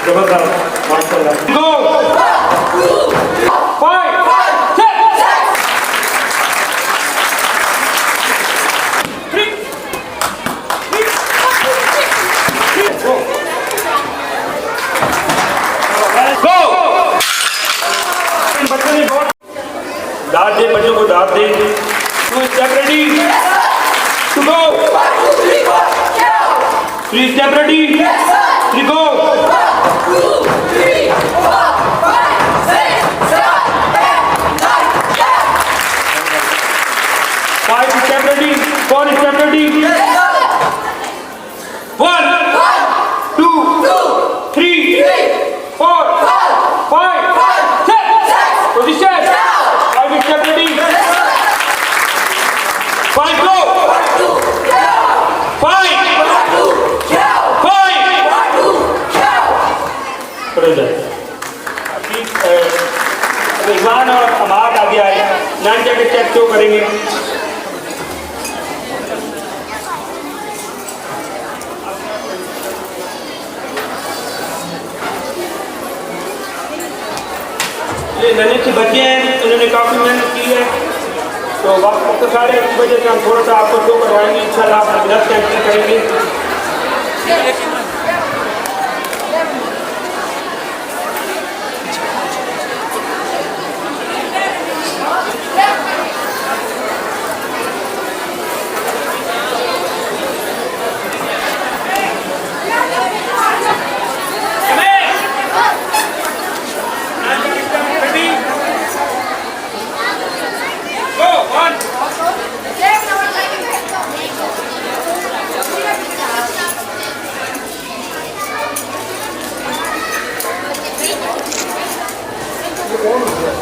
जबरदस्त माशाल्लाह गो 5 दाद दे बच्चों को दाद दे two step ready to go 3 step ready 3 go 2 3 4 5 6 7 8 9 5 step ready 4 step ready 1 2 3 4 5 6 position 5 step ready 5 go 5 खड़े जाए अभी रिजवान और अमाद आगे आए 9 स्टेप शो करेंगे ये नन्हे से बच्चे हैं उन्होंने काफ़ी मेहनत की है तो वक्त सारे की वजह से हम थोड़ा सा आपको शो करवाएंगे इंशाल्लाह आप 10 कैंसिल करेंगे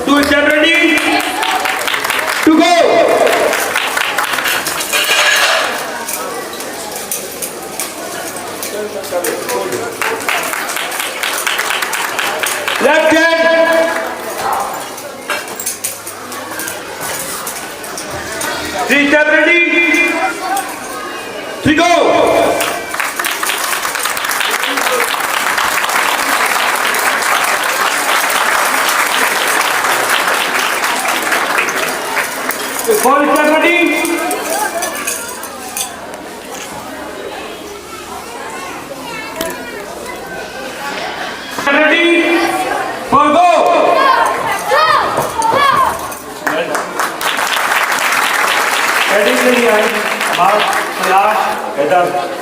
Two step ready to go. Left hand. 3 step ready. 3 go. Four step ready. Ready for go. Ready के लिए आए हमारा क्लास हैदर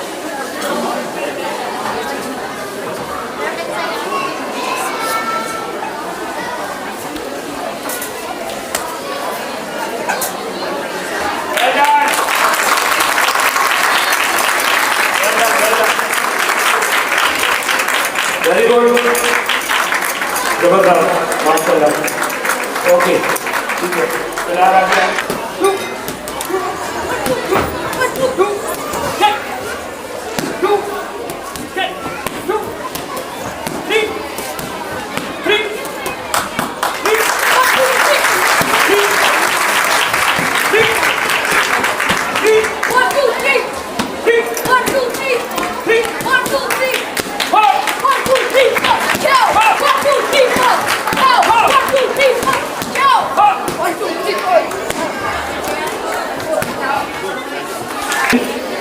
वेरी गुड जबरदस्त माशाल्लाह ओके ठीक है चला रहा है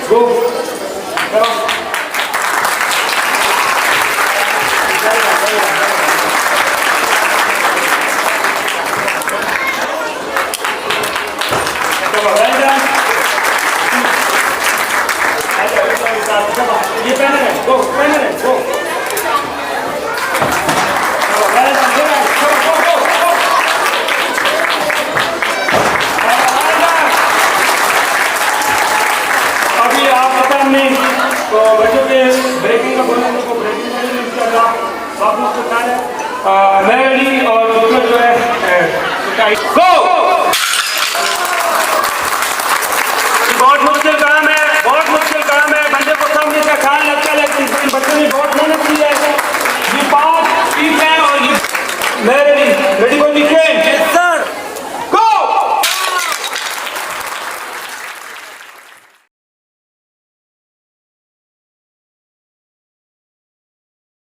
Go. Go. ये पहने हैं, go, पहने हैं, go. अभी आप पता नहीं तो बच्चों के ब्रेकिंग का बोलने को ब्रेकिंग करेंगे इंशाल्लाह आप लोग को है मेरी और दूसरा जो है गो